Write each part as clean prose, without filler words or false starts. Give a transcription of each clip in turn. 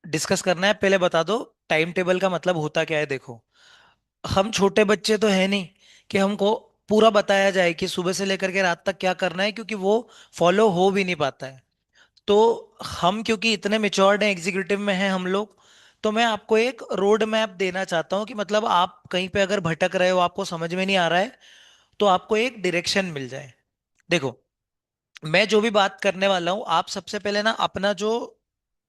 Discuss करना है, पहले बता दो टाइम टेबल का मतलब होता क्या है। देखो, हम छोटे बच्चे तो है नहीं कि हमको पूरा बताया जाए कि सुबह से लेकर के रात तक क्या करना है, क्योंकि वो फॉलो हो भी नहीं पाता है। तो हम क्योंकि इतने मेच्योर्ड हैं, एग्जीक्यूटिव में हैं हम लोग, तो मैं आपको एक रोड मैप देना चाहता हूँ कि मतलब आप कहीं पे अगर भटक रहे हो, आपको समझ में नहीं आ रहा है, तो आपको एक डायरेक्शन मिल जाए। देखो, मैं जो भी बात करने वाला हूँ, आप सबसे पहले ना अपना जो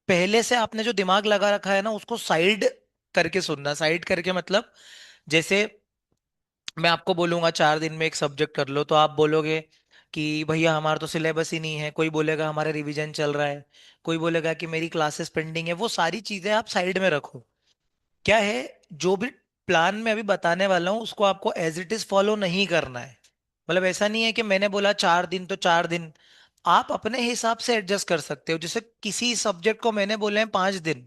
पहले से आपने जो दिमाग लगा रखा है ना, उसको साइड करके सुनना। साइड करके मतलब, जैसे मैं आपको बोलूंगा 4 दिन में एक सब्जेक्ट कर लो, तो आप बोलोगे कि भैया हमारा तो सिलेबस ही नहीं है, कोई बोलेगा हमारे रिवीजन चल रहा है, कोई बोलेगा कि मेरी क्लासेस पेंडिंग है। वो सारी चीजें आप साइड में रखो। क्या है, जो भी प्लान में अभी बताने वाला हूँ उसको आपको एज इट इज फॉलो नहीं करना है। मतलब ऐसा नहीं है कि मैंने बोला 4 दिन तो 4 दिन, आप अपने हिसाब से एडजस्ट कर सकते हो। जैसे किसी सब्जेक्ट को मैंने बोले हैं 5 दिन,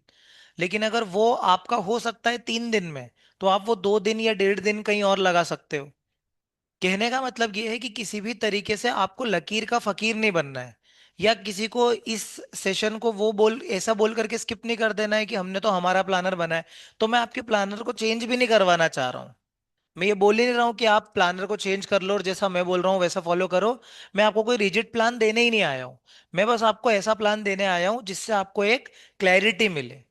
लेकिन अगर वो आपका हो सकता है 3 दिन में, तो आप वो 2 दिन या 1.5 दिन कहीं और लगा सकते हो। कहने का मतलब ये है कि किसी भी तरीके से आपको लकीर का फकीर नहीं बनना है, या किसी को इस सेशन को वो बोल ऐसा बोल करके स्किप नहीं कर देना है कि हमने तो हमारा प्लानर बना है। तो मैं आपके प्लानर को चेंज भी नहीं करवाना चाह रहा हूँ। मैं ये बोल ही नहीं रहा हूँ कि आप प्लानर को चेंज कर लो और जैसा मैं बोल रहा हूँ वैसा फॉलो करो। मैं आपको कोई रिजिड प्लान देने ही नहीं आया हूँ। मैं बस आपको ऐसा प्लान देने आया हूँ जिससे आपको एक क्लैरिटी मिले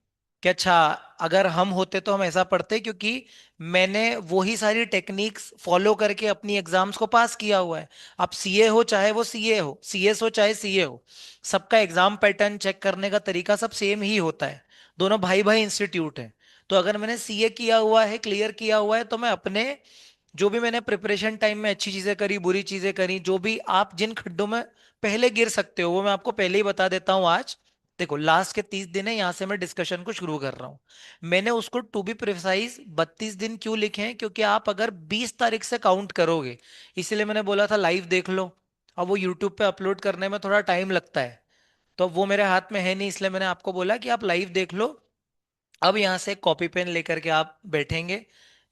कि अच्छा, अगर हम होते तो हम ऐसा पढ़ते, क्योंकि मैंने वही सारी टेक्निक्स फॉलो करके अपनी एग्जाम्स को पास किया हुआ है। आप सीए हो चाहे वो सीए हो, सीएस हो चाहे सीए हो, सबका एग्जाम पैटर्न चेक करने का तरीका सब सेम ही होता है। दोनों भाई भाई इंस्टीट्यूट हैं। तो अगर मैंने सीए किया हुआ है, क्लियर किया हुआ है, तो मैं अपने जो भी मैंने प्रिपरेशन टाइम में अच्छी चीजें करी, बुरी चीजें करी, जो भी आप जिन खड्डों में पहले गिर सकते हो वो मैं आपको पहले ही बता देता हूँ आज। देखो, लास्ट के 30 दिन है, यहां से मैं डिस्कशन को शुरू कर रहा हूँ। मैंने उसको टू बी प्रिसाइज 32 दिन क्यों लिखे हैं, क्योंकि आप अगर 20 तारीख से काउंट करोगे, इसलिए मैंने बोला था लाइव देख लो। अब वो यूट्यूब पे अपलोड करने में थोड़ा टाइम लगता है, तो वो मेरे हाथ में है नहीं, इसलिए मैंने आपको बोला कि आप लाइव देख लो। अब यहां से कॉपी पेन लेकर के आप बैठेंगे।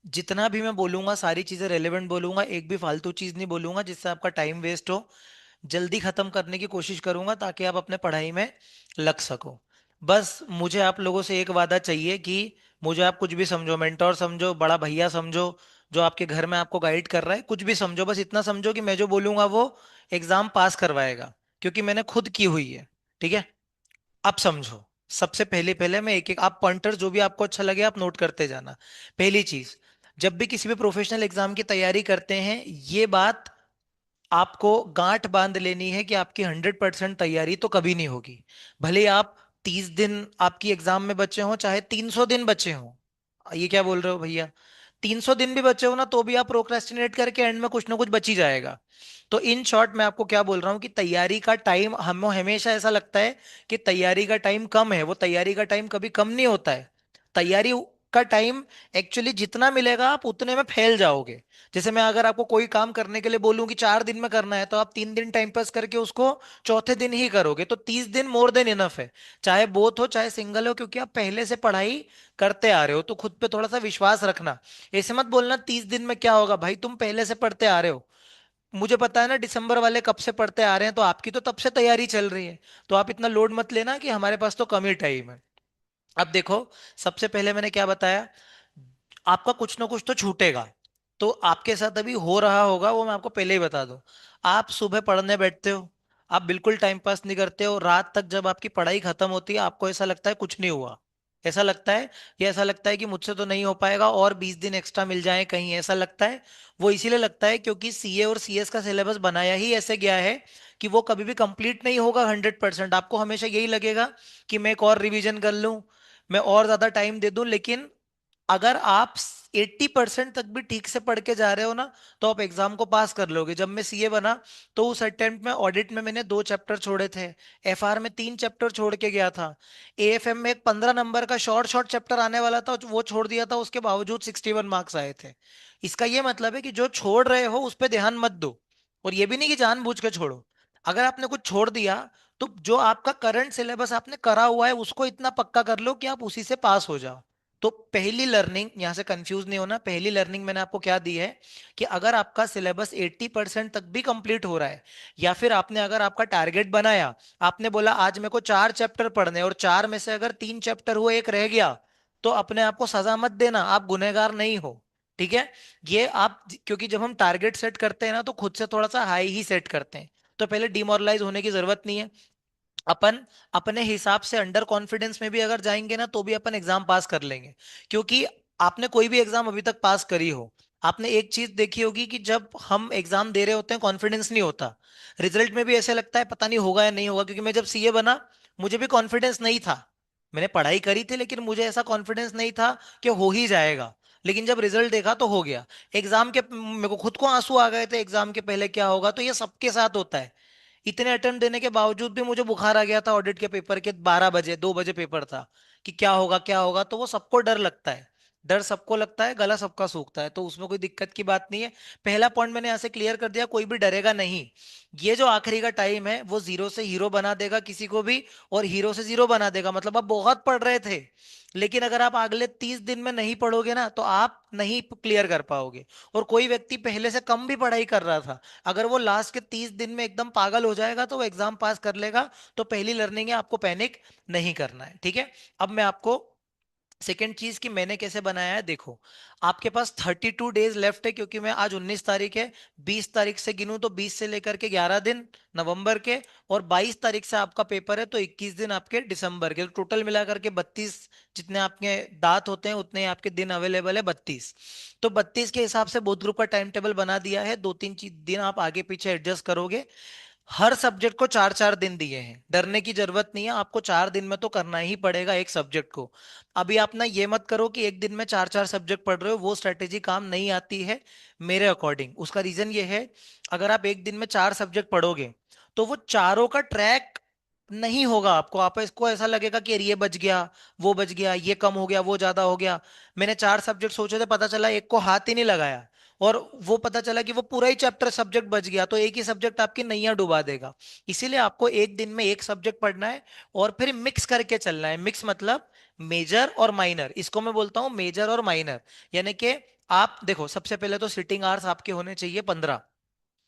जितना भी मैं बोलूंगा सारी चीजें रेलेवेंट बोलूंगा, एक भी फालतू चीज नहीं बोलूंगा जिससे आपका टाइम वेस्ट हो। जल्दी खत्म करने की कोशिश करूंगा ताकि आप अपने पढ़ाई में लग सको। बस मुझे आप लोगों से एक वादा चाहिए कि मुझे आप कुछ भी समझो, मेंटोर समझो, बड़ा भैया समझो, जो आपके घर में आपको गाइड कर रहा है, कुछ भी समझो, बस इतना समझो कि मैं जो बोलूंगा वो एग्जाम पास करवाएगा, क्योंकि मैंने खुद की हुई है। ठीक है, अब समझो। सबसे पहले पहले मैं एक एक, आप पॉइंटर जो भी आपको अच्छा लगे आप नोट करते जाना। पहली चीज, जब भी किसी भी प्रोफेशनल एग्जाम की तैयारी करते हैं, ये बात आपको गांठ बांध लेनी है कि आपकी 100% तैयारी तो कभी नहीं होगी। भले आप 30 दिन आपकी एग्जाम में बचे हों, चाहे 300 दिन बचे हों। ये क्या बोल रहे हो भैया, 300 दिन भी बचे हो ना, तो भी आप प्रोक्रेस्टिनेट करके एंड में कुछ ना कुछ बच ही जाएगा। तो इन शॉर्ट मैं आपको क्या बोल रहा हूँ कि तैयारी का टाइम, हमें हमेशा ऐसा लगता है कि तैयारी का टाइम कम है, वो तैयारी का टाइम कभी कम नहीं होता है। तैयारी का टाइम एक्चुअली जितना मिलेगा आप उतने में फैल जाओगे। जैसे मैं अगर आपको कोई काम करने के लिए बोलूं कि 4 दिन में करना है, तो आप 3 दिन टाइम पास करके उसको चौथे दिन ही करोगे, तो 30 दिन मोर देन इनफ है। चाहे बोथ हो चाहे सिंगल हो, क्योंकि आप पहले से पढ़ाई करते आ रहे हो। तो खुद पे थोड़ा सा विश्वास रखना। ऐसे मत बोलना 30 दिन में क्या होगा, भाई तुम पहले से पढ़ते आ रहे हो। मुझे पता है ना दिसंबर वाले कब से पढ़ते आ रहे हैं, तो आपकी तो तब से तैयारी चल रही है। तो आप इतना लोड मत लेना कि हमारे पास तो कम ही टाइम है। अब देखो, सबसे पहले मैंने क्या बताया, आपका कुछ ना कुछ तो छूटेगा। तो आपके साथ अभी हो रहा होगा वो मैं आपको पहले ही बता दूं। आप सुबह पढ़ने बैठते हो, आप बिल्कुल टाइम पास नहीं करते हो, रात तक जब आपकी पढ़ाई खत्म होती है आपको ऐसा लगता है कुछ नहीं हुआ। ऐसा लगता है, ये ऐसा लगता है कि मुझसे तो नहीं हो पाएगा, और 20 दिन एक्स्ट्रा मिल जाए कहीं, ऐसा लगता है। वो इसीलिए लगता है क्योंकि सीए और सीएस का सिलेबस बनाया ही ऐसे गया है कि वो कभी भी कंप्लीट नहीं होगा 100%। आपको हमेशा यही लगेगा कि मैं एक और रिवीजन कर लूं, मैं और ज्यादा टाइम दे दूं। लेकिन अगर आप 80% तक भी ठीक से पढ़ के जा रहे हो ना, तो आप एग्जाम को पास कर लोगे। जब मैं सीए बना, तो उस अटेम्प्ट में ऑडिट में मैंने 2 चैप्टर छोड़े थे, एफआर में 3 चैप्टर छोड़ के गया था, एएफएम में एक 15 नंबर का शॉर्ट शॉर्ट चैप्टर आने वाला था, वो छोड़ दिया था, उसके बावजूद 61 मार्क्स आए थे। इसका ये मतलब है कि जो छोड़ रहे हो उस पर ध्यान मत दो। और ये भी नहीं कि जानबूझ के छोड़ो। अगर आपने कुछ छोड़ दिया, तो जो आपका करंट सिलेबस आपने करा हुआ है उसको इतना पक्का कर लो कि आप उसी से पास हो जाओ। तो पहली लर्निंग, यहां से कंफ्यूज नहीं होना, पहली लर्निंग मैंने आपको क्या दी है कि अगर आपका सिलेबस 80% तक भी कंप्लीट हो रहा है, या फिर आपने अगर आपका टारगेट बनाया, आपने बोला आज मेरे को 4 चैप्टर पढ़ने हैं, और 4 में से अगर 3 चैप्टर हुए, एक रह गया, तो अपने आप को सजा मत देना, आप गुनहगार नहीं हो। ठीक है। ये आप, क्योंकि जब हम टारगेट सेट करते हैं ना, तो खुद से थोड़ा सा हाई ही सेट करते हैं, तो पहले डिमोरलाइज होने की जरूरत नहीं है। अपन अपने हिसाब से अंडर कॉन्फिडेंस में भी अगर जाएंगे ना, तो भी अपन एग्जाम पास कर लेंगे। क्योंकि आपने कोई भी एग्जाम अभी तक पास करी हो, आपने एक चीज देखी होगी कि जब हम एग्जाम दे रहे होते हैं कॉन्फिडेंस नहीं होता, रिजल्ट में भी ऐसे लगता है पता नहीं होगा या नहीं होगा। क्योंकि मैं जब सीए बना, मुझे भी कॉन्फिडेंस नहीं था, मैंने पढ़ाई करी थी, लेकिन मुझे ऐसा कॉन्फिडेंस नहीं था कि हो ही जाएगा। लेकिन जब रिजल्ट देखा तो हो गया। एग्जाम के मेरे को खुद को आंसू आ गए थे एग्जाम के पहले, क्या होगा, तो ये सबके साथ होता है। इतने अटेम्प्ट देने के बावजूद भी मुझे बुखार आ गया था ऑडिट के पेपर के 12 बजे, 2 बजे पेपर था, कि क्या होगा क्या होगा। तो वो सबको डर लगता है, डर सबको लगता है, गला सबका सूखता है, तो उसमें कोई दिक्कत की बात नहीं है। पहला पॉइंट मैंने यहाँ से क्लियर कर दिया, कोई भी डरेगा नहीं। ये जो आखिरी का टाइम है, वो जीरो से हीरो बना देगा किसी को भी, और हीरो से जीरो बना देगा। मतलब आप बहुत पढ़ रहे थे, लेकिन अगर आप अगले 30 दिन में नहीं पढ़ोगे ना, तो आप नहीं क्लियर कर पाओगे। और कोई व्यक्ति पहले से कम भी पढ़ाई कर रहा था, अगर वो लास्ट के 30 दिन में एकदम पागल हो जाएगा, तो वो एग्जाम पास कर लेगा। तो पहली लर्निंग है, आपको पैनिक नहीं करना है। ठीक है। अब मैं आपको सेकेंड चीज की मैंने कैसे बनाया है, देखो। आपके पास 32 डेज लेफ्ट है, क्योंकि मैं आज 19 तारीख है, 20 तारीख से गिनूं तो 20 से लेकर के 11 दिन नवंबर के, और 22 तारीख से आपका पेपर है, तो 21 दिन आपके दिसंबर के, तो टोटल मिलाकर के 32, जितने आपके दांत होते हैं उतने ही आपके दिन अवेलेबल है, 32। तो 32 के हिसाब से बोथ ग्रुप का टाइम टेबल बना दिया है, 2-3 दिन आप आगे पीछे एडजस्ट करोगे। हर सब्जेक्ट को 4-4 दिन दिए हैं, डरने की जरूरत नहीं है, आपको 4 दिन में तो करना ही पड़ेगा एक सब्जेक्ट को। अभी आप ना ये मत करो कि एक दिन में 4-4 सब्जेक्ट पढ़ रहे हो, वो स्ट्रेटेजी काम नहीं आती है मेरे अकॉर्डिंग। उसका रीजन ये है, अगर आप एक दिन में 4 सब्जेक्ट पढ़ोगे, तो वो चारों का ट्रैक नहीं होगा आपको, आप इसको ऐसा लगेगा कि यार ये बच गया, वो बच गया, ये कम हो गया, वो ज्यादा हो गया। मैंने 4 सब्जेक्ट सोचे थे, पता चला एक को हाथ ही नहीं लगाया, और वो पता चला कि वो पूरा ही चैप्टर सब्जेक्ट बच गया, तो एक ही सब्जेक्ट आपकी नैया डुबा देगा। इसीलिए आपको एक दिन में एक सब्जेक्ट पढ़ना है, और फिर मिक्स करके चलना है। मिक्स मतलब मेजर और माइनर, इसको मैं बोलता हूं मेजर और माइनर। यानी कि आप देखो, सबसे पहले तो सिटिंग आवर्स आपके होने चाहिए 15।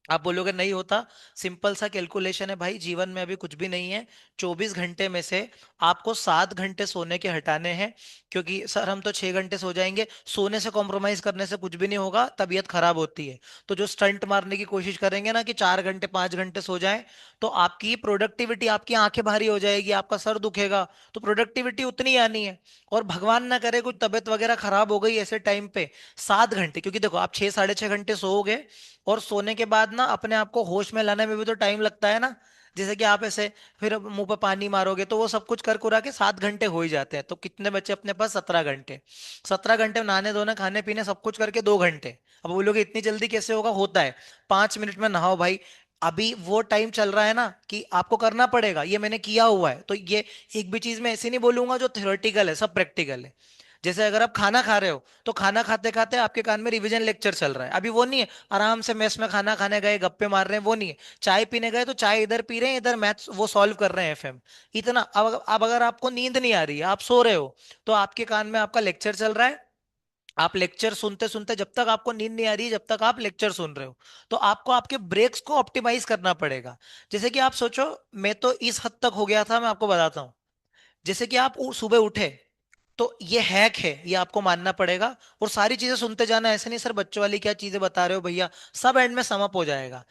आप बोलोगे नहीं होता, सिंपल सा कैलकुलेशन है भाई, जीवन में अभी कुछ भी नहीं है। 24 घंटे में से आपको 7 घंटे सोने के हटाने हैं। क्योंकि सर हम तो 6 घंटे सो जाएंगे, सोने से कॉम्प्रोमाइज करने से कुछ भी नहीं होगा, तबीयत खराब होती है। तो जो स्टंट मारने की कोशिश करेंगे ना कि 4 घंटे 5 घंटे सो जाएं, तो आपकी प्रोडक्टिविटी, आपकी आंखें भारी हो जाएगी, आपका सर दुखेगा, तो प्रोडक्टिविटी उतनी आनी है। और भगवान ना करे कुछ तबीयत वगैरह खराब हो गई ऐसे टाइम पे, 7 घंटे, क्योंकि देखो आप 6 साढ़े 6 घंटे सोओगे, और सोने के बाद ना अपने आप को होश में लाने में भी तो टाइम लगता है ना। जैसे कि आप ऐसे फिर मुंह पे पानी मारोगे, तो वो सब कुछ कर कुरा के 7 घंटे हो ही जाते हैं, तो कितने बचे अपने पास, 17 घंटे। 17 घंटे में नहाने धोने खाने पीने सब कुछ करके 2 घंटे। अब बोलोगे इतनी जल्दी कैसे होगा, होता है। 5 मिनट में नहाओ भाई। अभी वो टाइम चल रहा है ना कि आपको करना पड़ेगा, ये मैंने किया हुआ है, तो ये एक भी चीज मैं ऐसी नहीं बोलूंगा जो थ्योरेटिकल है, सब प्रैक्टिकल है। जैसे अगर आप खाना खा रहे हो, तो खाना खाते खाते आपके कान में रिवीजन लेक्चर चल रहा है, अभी वो नहीं है आराम से मेस में खाना खाने गए गप्पे मार रहे हैं, वो नहीं है। चाय पीने गए तो चाय इधर पी रहे हैं, इधर मैथ्स वो सॉल्व कर रहे हैं, एफएम। इतना, अब अगर आपको नींद नहीं आ रही है, आप सो रहे हो, तो आपके कान में आपका लेक्चर चल रहा है, आप लेक्चर सुनते सुनते, जब तक आपको नींद नहीं आ रही है, जब तक आप लेक्चर सुन रहे हो, तो आपको आपके ब्रेक्स को ऑप्टिमाइज करना पड़ेगा। जैसे कि आप सोचो, मैं तो इस हद तक हो गया था, मैं आपको बताता हूँ। जैसे कि आप सुबह उठे, तो ये हैक है, ये आपको मानना पड़ेगा। और सारी चीजें सुनते जाना, ऐसे नहीं सर बच्चों वाली क्या चीजें बता रहे हो भैया, सब एंड में समअप हो जाएगा।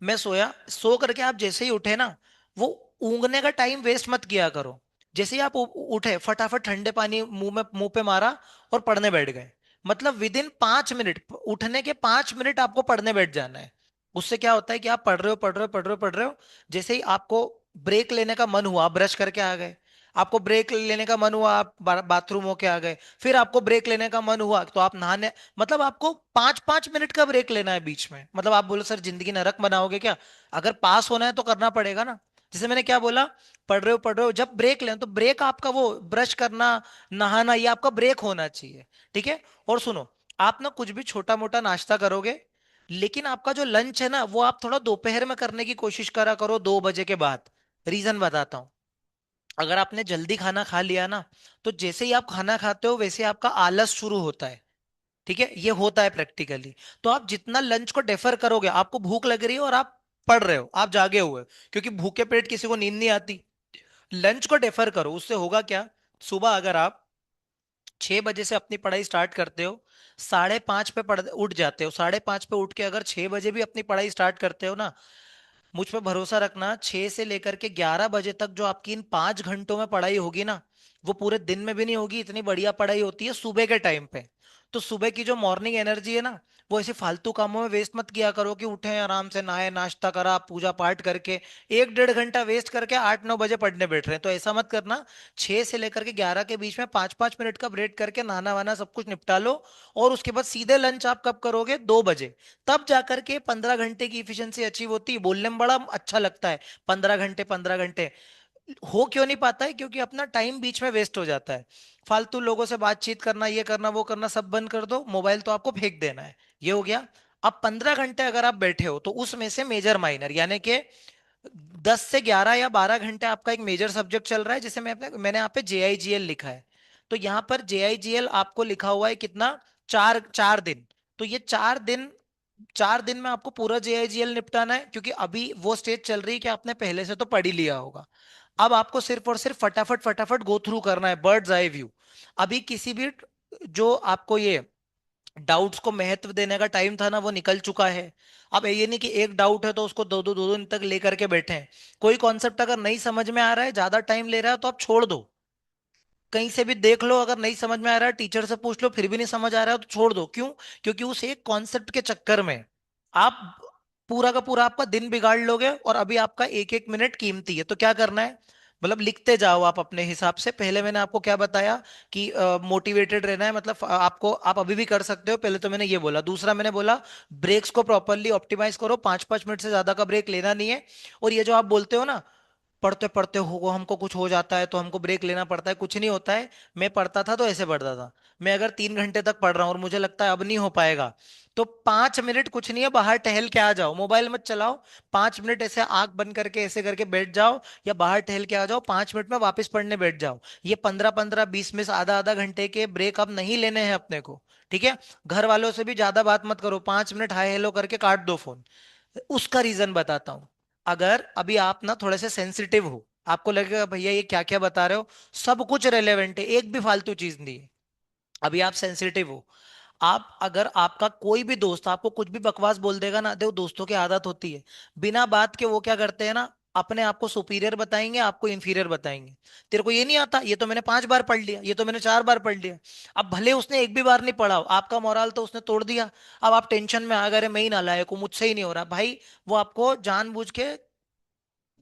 मैं सोया, सो करके आप जैसे ही उठे ना, वो ऊँगने का टाइम वेस्ट मत किया करो। जैसे ही आप उठे, फटाफट ठंडे पानी मुंह पे मारा, और पढ़ने बैठ गए। मतलब विद इन 5 मिनट, उठने के 5 मिनट आपको पढ़ने बैठ जाना है। उससे क्या होता है कि आप पढ़ रहे हो पढ़ रहे हो पढ़ रहे हो पढ़ रहे हो, जैसे ही आपको ब्रेक लेने का मन हुआ, आप ब्रश करके आ गए, आपको ब्रेक लेने का मन हुआ, आप बाथरूम होके आ गए, फिर आपको ब्रेक लेने का मन हुआ तो आप नहाने, मतलब आपको 5-5 मिनट का ब्रेक लेना है बीच में। मतलब आप बोलो सर जिंदगी नरक बनाओगे क्या, अगर पास होना है तो करना पड़ेगा ना। जैसे मैंने क्या बोला, पढ़ रहे हो जब ब्रेक लेना, तो ब्रेक आपका वो ब्रश करना, नहाना, ये आपका ब्रेक होना चाहिए। ठीक है। और सुनो, आप ना कुछ भी छोटा मोटा नाश्ता करोगे, लेकिन आपका जो लंच है ना, वो आप थोड़ा दोपहर में करने की कोशिश करा करो, 2 बजे के बाद। रीजन बताता हूँ। अगर आपने जल्दी खाना खा लिया ना, तो जैसे ही आप खाना खाते हो वैसे आपका आलस शुरू होता है। ठीक है, ये होता है प्रैक्टिकली। तो आप जितना लंच को डेफर करोगे, आपको भूख लग रही है और आप पढ़ रहे हो, आप जागे हुए हो, क्योंकि भूखे पेट किसी को नींद नहीं आती। लंच को डेफर करो, उससे होगा क्या? सुबह अगर आप 6 बजे से अपनी पढ़ाई स्टार्ट करते हो, 5:30 पे पढ़ उठ जाते हो, 5:30 पे उठ के अगर 6 बजे भी अपनी पढ़ाई स्टार्ट करते हो ना, मुझ पे भरोसा रखना, 6 से लेकर के 11 बजे तक जो आपकी इन 5 घंटों में पढ़ाई होगी ना, वो पूरे दिन में भी नहीं होगी। इतनी बढ़िया पढ़ाई होती है सुबह के टाइम पे। तो सुबह की जो मॉर्निंग एनर्जी है ना, वो ऐसे फालतू कामों में वेस्ट मत किया करो कि उठे आराम से, नहाए, नाश्ता करा, पूजा पाठ करके 1-1.5 घंटा वेस्ट करके 8-9 बजे पढ़ने बैठ रहे हैं। तो ऐसा मत करना। 6 से लेकर के 11 के बीच में 5-5 मिनट का ब्रेक करके नहाना वाना सब कुछ निपटा लो। और उसके बाद सीधे लंच आप कब करोगे? 2 बजे। तब जाकर के 15 घंटे की इफिशिएंसी अचीव होती है। बोलने में बड़ा अच्छा लगता है, 15 घंटे 15 घंटे। हो क्यों नहीं पाता है? क्योंकि अपना टाइम बीच में वेस्ट हो जाता है। फालतू लोगों से बातचीत करना, ये करना वो करना, सब बंद कर दो। मोबाइल तो आपको फेंक देना है। ये हो गया। अब 15 घंटे अगर आप बैठे हो, तो उसमें से मेजर माइनर यानी कि 10 से 11 या 12 घंटे आपका एक मेजर सब्जेक्ट चल रहा है, जिसे मैंने यहाँ पे JIGL लिखा है। तो यहाँ पर JIGL आपको लिखा हुआ है कितना? 4 4 दिन। तो ये 4 दिन, 4 दिन में आपको पूरा JIGL निपटाना है, क्योंकि अभी वो स्टेज चल रही है कि आपने पहले से तो पढ़ ही लिया होगा। अब आपको सिर्फ और सिर्फ फटाफट फटाफट गो थ्रू करना है, बर्ड्स आई व्यू। अभी किसी भी, जो आपको ये डाउट्स को महत्व देने का टाइम था ना, वो निकल चुका है। अब ये नहीं कि एक डाउट है तो उसको दो दिन तक लेकर के बैठे हैं। कोई कॉन्सेप्ट अगर नहीं समझ में आ रहा है, ज्यादा टाइम ले रहा है, तो आप छोड़ दो। कहीं से भी देख लो, अगर नहीं समझ में आ रहा है टीचर से पूछ लो, फिर भी नहीं समझ आ रहा है तो छोड़ दो। क्यों? क्योंकि उस एक कॉन्सेप्ट के चक्कर में आप पूरा का पूरा आपका दिन बिगाड़ लोगे, और अभी आपका एक एक मिनट कीमती है। तो क्या करना है? मतलब लिखते जाओ आप अपने हिसाब से। पहले मैंने आपको क्या बताया कि मोटिवेटेड रहना है, मतलब आपको, आप अभी भी कर सकते हो। पहले तो मैंने ये बोला। दूसरा मैंने बोला, ब्रेक्स को प्रॉपरली ऑप्टिमाइज करो, 5-5 मिनट से ज्यादा का ब्रेक लेना नहीं है। और ये जो आप बोलते हो ना, पढ़ते पढ़ते हो हमको कुछ हो जाता है तो हमको ब्रेक लेना पड़ता है, कुछ नहीं होता है। मैं पढ़ता था तो ऐसे पढ़ता था। मैं अगर 3 घंटे तक पढ़ रहा हूँ और मुझे लगता है अब नहीं हो पाएगा, तो 5 मिनट कुछ नहीं है, बाहर टहल के आ जाओ, मोबाइल मत चलाओ। 5 मिनट ऐसे आंख बंद करके ऐसे करके बैठ जाओ, या बाहर टहल के आ जाओ, 5 मिनट में वापस पढ़ने बैठ जाओ। ये 15-15 20 मिनट, आधा आधा घंटे के ब्रेक अब नहीं लेने हैं अपने को। ठीक है? घर वालों से भी ज्यादा बात मत करो, 5 मिनट हाय हेलो करके काट दो फोन। उसका रीजन बताता हूं। अगर अभी आप ना थोड़े से सेंसिटिव हो, आपको लगेगा भैया ये क्या क्या बता रहे हो, सब कुछ रेलेवेंट है, एक भी फालतू चीज नहीं है। अभी आप सेंसिटिव हो। आप, अगर आपका कोई भी दोस्त आपको कुछ भी बकवास बोल देगा ना, देखो दोस्तों की आदत होती है, बिना बात के वो क्या करते हैं ना, अपने आप को सुपीरियर बताएंगे, आपको इंफीरियर बताएंगे। तेरे को ये नहीं आता, ये तो मैंने 5 बार पढ़ लिया, ये तो मैंने 4 बार पढ़ लिया। अब भले उसने एक भी बार नहीं पढ़ा हो, आपका मोराल तो उसने तोड़ दिया। अब आप टेंशन में आ गए, "अरे मैं ही नालायक हूँ, मुझसे ही नहीं हो रहा"। भाई, वो आपको जानबूझ के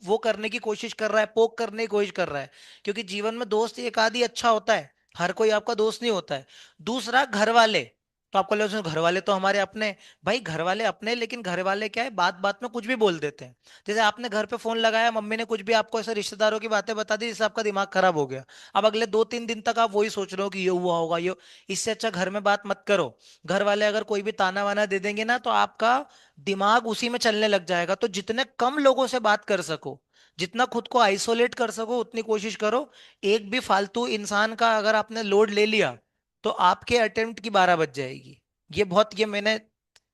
वो करने की कोशिश कर रहा है, पोक करने की कोशिश कर रहा है। क्योंकि जीवन में दोस्त एक आदि अच्छा होता है, हर कोई आपका दोस्त नहीं होता है। दूसरा, घर वाले। तो आपको लगे घर वाले तो हमारे अपने हैं। भाई घर वाले अपने, लेकिन घर वाले क्या है, बात बात में कुछ भी बोल देते हैं। जैसे आपने घर पे फोन लगाया, मम्मी ने कुछ भी आपको ऐसे रिश्तेदारों की बातें बता दी, जिससे आपका दिमाग खराब हो गया। अब अगले 2-3 दिन तक आप वही सोच रहे हो कि ये हुआ होगा ये। इससे अच्छा घर में बात मत करो। घर वाले अगर कोई भी ताना वाना दे देंगे ना, तो आपका दिमाग उसी में चलने लग जाएगा। तो जितने कम लोगों से बात कर सको, जितना खुद को आइसोलेट कर सको, उतनी कोशिश करो। एक भी फालतू इंसान का अगर आपने लोड ले लिया, तो आपके अटेम्प्ट की 12 बज जाएगी। ये मैंने